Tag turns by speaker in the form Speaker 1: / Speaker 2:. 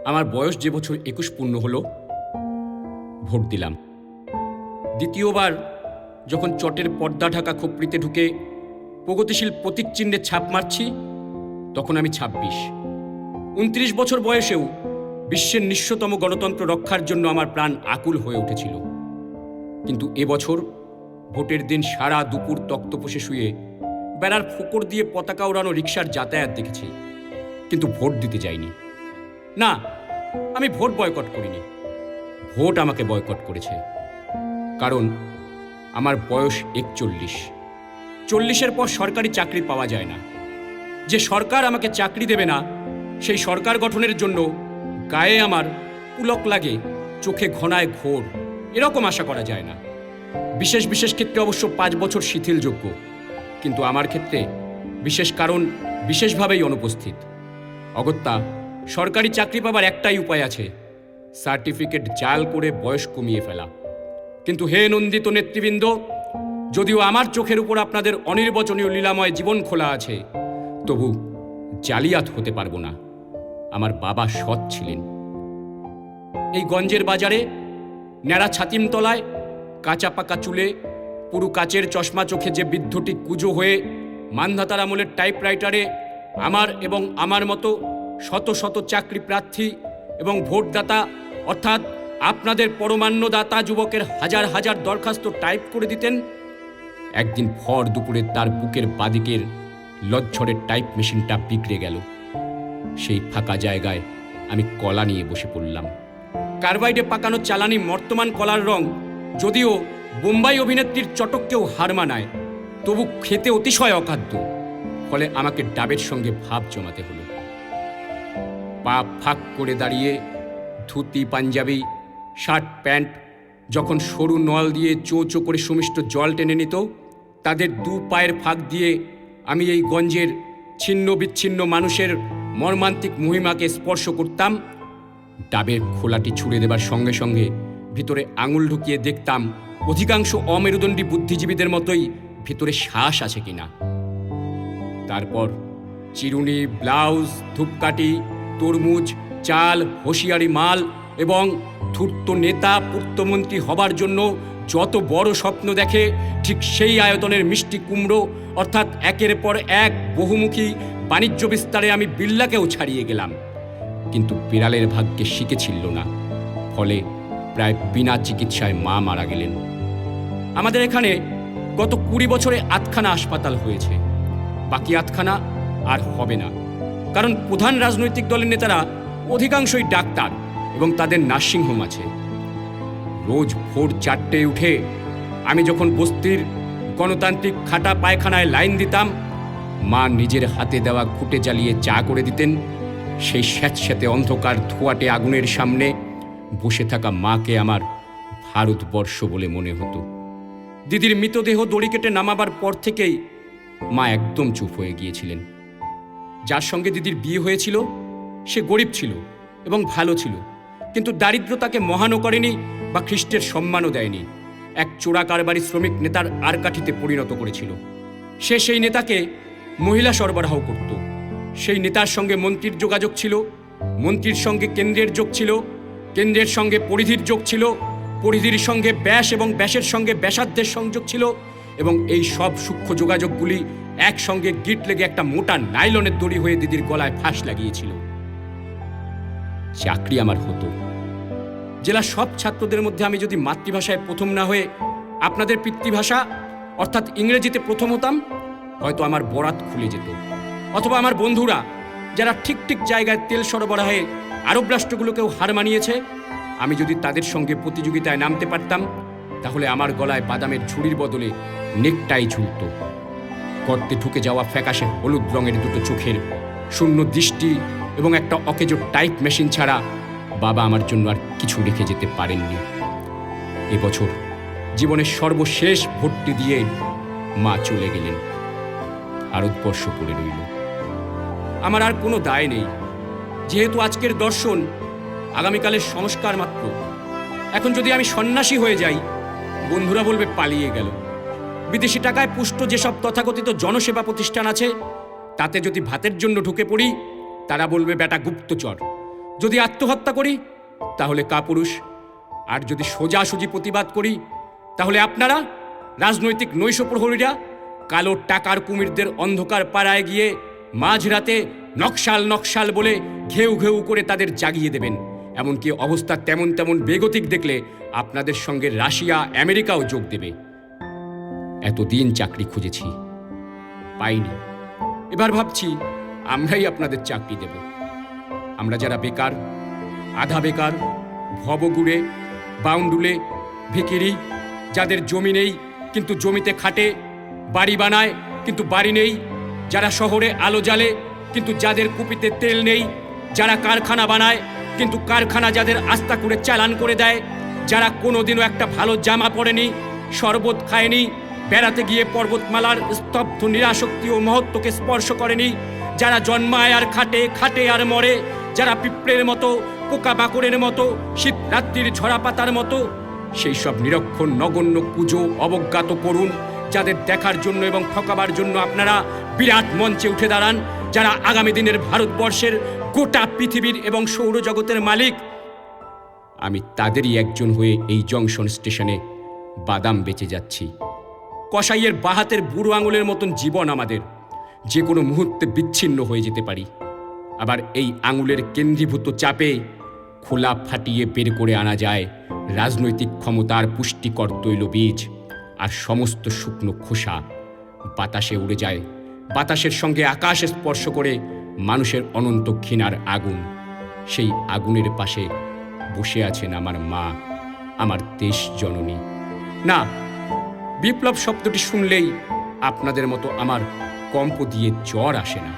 Speaker 1: আমার বয়স যে বছর 21 পূর্ণ হলো, ভোট দিলাম। দ্বিতীয়বার যখন চটের পর্দা ঢাকা খোপড়িতে ঢুকে প্রগতিশীল প্রতীক চিহ্নে ছাপ মারছি, তখন আমি 26। 29 বছর বয়সেও বিশ্বের নিঃস্বতম গণতন্ত্র রক্ষার জন্য আমার প্রাণ আকুল হয়ে উঠেছিল। কিন্তু এবছর ভোটের দিন সারা দুপুর তক্তপোষে শুয়ে বেড়ার ফোকর দিয়ে পতাকা ওড়ানো রিকশার যাতায়াত দেখেছি, কিন্তু ভোট দিতে যাইনি। না, আমি ভোট বয়কট করিনি, ভোট আমাকে বয়কট করেছে। কারণ আমার বয়স 41। 40-এর পর সরকারি চাকরি পাওয়া যায় না। যে সরকার আমাকে চাকরি দেবে না, সেই সরকার গঠনের জন্য গায়ে আমার পুলক লাগে, চোখে ঘনায় ঘোর, এরকম আশা করা যায় না। বিশেষ বিশেষ ক্ষেত্রে অবশ্য 5 বছর শিথিলযোগ্য, কিন্তু আমার ক্ষেত্রে বিশেষ কারণ বিশেষভাবেই অনুপস্থিত। অগত্যা সরকারি চাকরি পাবার একটাই উপায় আছে, সার্টিফিকেট জাল করে বয়স কমিয়ে ফেলা। কিন্তু হে নন্দিত নেতৃবৃন্দ, যদিও আমার চোখের উপর আপনাদের অনির্বচনীয় লীলাময় জীবন খোলা আছে, তবু জালিয়াত হতে পারবো না। আমার বাবা সৎ ছিলেন। এই গঞ্জের বাজারে ন্যাড়া ছাতিমতলায় কাঁচা পাকা চুলে পুরু কাচের চশমা চোখে যে বৃদ্ধটি কুজো হয়ে মান্ধাতার আমলের টাইপরাইটারে আমার এবং আমার মতো শত শত চাকরি প্রার্থী এবং ভোটদাতা অর্থাৎ আপনাদের পরমান্নদাতা যুবকের হাজার হাজার দরখাস্ত টাইপ করে দিতেন, একদিন ভর দুপুরে তার বুকের বাদিকের লজ্জরের টাইপ মেশিনটা বিগড়ে গেল। সেই ফাঁকা জায়গায় আমি কলা নিয়ে বসে পড়লাম। কার্বাইডে পাকানো চালানি মর্তমান কলার রং যদিও বোম্বাই অভিনেত্রীর চটককেও হার মানায়, তবু খেতে অতিশয় অখাদ্য। ফলে আমাকে ডাবের সঙ্গে ভাব জমাতে হলো। পা ফাঁক করে দাঁড়িয়ে ধুতি পাঞ্জাবি শার্ট প্যান্ট যখন সরু নল দিয়ে চো চো করে সুমিষ্ট জল টেনে নিত, তাদের দু পায়ের ফাঁক দিয়ে আমি এই গঞ্জের ছিন্ন বিচ্ছিন্ন মানুষের মর্মান্তিক মহিমাকে স্পর্শ করতাম। ডাবের খোলাটি ছুঁড়ে দেবার সঙ্গে সঙ্গে ভিতরে আঙুল ঢুকিয়ে দেখতাম অধিকাংশ অমেরুদণ্ডী বুদ্ধিজীবীদের মতোই ভিতরে শ্বাস আছে কিনা। তারপর চিরুনি, ব্লাউজ, ধূপকাঠি, তরমুজ, চাল, হোশিয়ারি মাল এবং ধূর্ত নেতা পূর্তমন্ত্রী হবার জন্য যত বড় স্বপ্ন দেখে, ঠিক সেই আয়তনের মিষ্টি কুমড়ো অর্থাৎ একের পর এক বহুমুখী বাণিজ্য বিস্তারে আমি বিল্লাকেও ছাড়িয়ে গেলাম। কিন্তু বিড়ালের ভাগ্যে শিখেছিল না, ফলে প্রায় বিনা চিকিৎসায় মা মারা গেলেন। আমাদের এখানে গত 20 বছরে 8খানা হাসপাতাল হয়েছে, বাকি 8খানা আর হবে না। কারণ প্রধান রাজনৈতিক দলের নেতারা অধিকাংশই ডাক্তার এবং তাদের নার্সিংহোম আছে। রোজ ভোর 4টায় উঠে আমি যখন বস্তির গণতান্ত্রিক খাটা পায়খানায় লাইন দিতাম, মা নিজের হাতে দেওয়া ঘুঁটে জ্বালিয়ে চা করে দিতেন। সেই স্যাঁতস্যাঁতে অন্ধকার ধোঁয়াটে আগুনের সামনে বসে থাকা মাকে আমার ভারতবর্ষ বলে মনে হতো। দিদির মৃতদেহ দড়ি কেটে নামাবার পর থেকেই মা একদম চুপ হয়ে গিয়েছিলেন। যার সঙ্গে দিদির বিয়ে হয়েছিল সে গরিব ছিল এবং ভালো ছিল, কিন্তু দারিদ্রতাকে মহানও করেনি বা খ্রিস্টের সম্মানও দেয়নি। এক চোরা কারবারি শ্রমিক নেতার আরকাঠিতে পরিণত করেছিল। সে সেই নেতাকে মহিলা সরবরাহ করত। সেই নেতার সঙ্গে মন্ত্রীর যোগাযোগ ছিল, মন্ত্রীর সঙ্গে কেন্দ্রের যোগ ছিল, কেন্দ্রের সঙ্গে পরিধির যোগ ছিল, পরিধির সঙ্গে ব্যাস এবং ব্যাসের সঙ্গে ব্যাসার্ধের সংযোগ ছিল, এবং এই সব সূক্ষ্ম যোগাযোগগুলি একসঙ্গে গিট লেগে একটা মোটা নাইলনের দড়ি হয়ে দিদির গলায় ফাঁস লাগিয়েছিল। চাকরি আমার হতো। জেলার সব ছাত্রদের মধ্যে আমি যদি মাতৃভাষায় প্রথম না হয়ে আপনাদের পিতৃভাষা অর্থাৎ ইংরেজিতে প্রথম হতাম, হয়তো আমার বরাত খুলে যেত। অথবা আমার বন্ধুরা যারা ঠিক ঠিক জায়গায় তেল সরবরাহে আরব রাষ্ট্রগুলোকেও হার মানিয়েছে, আমি যদি তাদের সঙ্গে প্রতিযোগিতায় নামতে পারতাম, তাহলে আমার গলায় বাদামের ঝুড়ির বদলে নেকটাই ঝুলত। গর্তে ঢুকে যাওয়া ফ্যাকাশে হলুদ রঙের দুটো চোখের শূন্য দৃষ্টি এবং একটা অকেজো টাইপ মেশিন ছাড়া বাবা আমার জন্য আর কিছু রেখে যেতে পারেননি। এবছর জীবনের সর্বশেষ ভোটটি দিয়ে মা চলে গেলেন, ভারতবর্ষ পড়ে রইল। আমার আর কোনো দায় নেই, যেহেতু আজকের দর্শন আগামীকালের সংস্কার মাত্র। এখন যদি আমি সন্ন্যাসী হয়ে যাই, বন্ধুরা বলবে পালিয়ে গেল। বিদেশি টাকায় পুষ্ট যেসব তথাকথিত জনসেবা প্রতিষ্ঠান আছে, তাতে যদি ভাতের জন্য ঢুকে পড়ি, তারা বলবে বেটা গুপ্তচর। যদি আত্মহত্যা করি তাহলে কাপুরুষ, আর যদি সোজাসুজি প্রতিবাদ করি তাহলে আপনারা রাজনৈতিক নৈশ প্রহরীরা কালো টাকার কুমিরদের অন্ধকার পাড়ায় গিয়ে মাঝরাতে নকশাল নকশাল বলে ঘেউ ঘেউ করে তাদের জাগিয়ে দেবেন। এমনকি অবস্থা তেমন তেমন বেগতিক দেখলে আপনাদের সঙ্গে রাশিয়া আমেরিকাও যোগ দেবে। এতদিন চাকরি খুঁজেছি, পাইনি। এবার ভাবছি আমরাই আপনাদের চাকরি দেব। আমরা যারা বেকার, আধা বেকার, ভবগুড়ে, বাউন্ডুলে, ভিখিরি, যাদের জমি নেই কিন্তু জমিতে খাটে, বাড়ি বানায় কিন্তু বাড়ি নেই, যারা শহরে আলো জ্বালে কিন্তু যাদের কুপিতে তেল নেই, যারা কারখানা বানায় কিন্তু কারখানা যাদের আস্থা করে চালান করে দেয়, যারা কোনোদিনও একটা ভালো জামা পরেনি, শরবত খায়নি, বেড়াতে গিয়ে পর্বতমালার স্তব্ধ নিরাসক্তি ও মহত্বকে স্পর্শ করেনি, যারা জন্মায় আর খাটে, খাটে আর মরে, যারা পিঁপড়ের মতো, পোকা বাকড়ের মতো, শীত রাত্রির ঝরা পাতার মতো, সেই সব নিরক্ষণ নগণ্য কুজো অবজ্ঞাত করুন যাদের দেখার জন্য এবং ঠকাবার জন্য আপনারা বিরাট মঞ্চে উঠে দাঁড়ান, যারা আগামী দিনের ভারতবর্ষের গোটা পৃথিবীর এবং সৌরজগতের মালিক। আমি তাদেরই একজন হয়ে এই জংশন স্টেশনে বাদাম বেচে যাচ্ছি। কসাইয়ের বাহাতের বুড়ো আঙুলের মতন জীবন আমাদের, যে কোনো মুহূর্তে বিচ্ছিন্ন হয়ে যেতে পারি। আবার এই আঙুলের কেন্দ্রীভূত চাপে খোলা ফাটিয়ে বের করে আনা যায় রাজনৈতিক ক্ষমতার পুষ্টিকর তৈলবীজ, আর সমস্ত শুকনো খোসা বাতাসে উড়ে যায়। বাতাসের সঙ্গে আকাশে স্পর্শ করে মানুষের অনন্ত ঘৃণার আগুন। সেই আগুনের পাশে বসে আছেন আমার মা, আমার দেশ জননী। না, বিপ্লব শব্দটি শুনলেই আপনাদের মতো আমার কম্প দিয়ে জ্বর আসে না।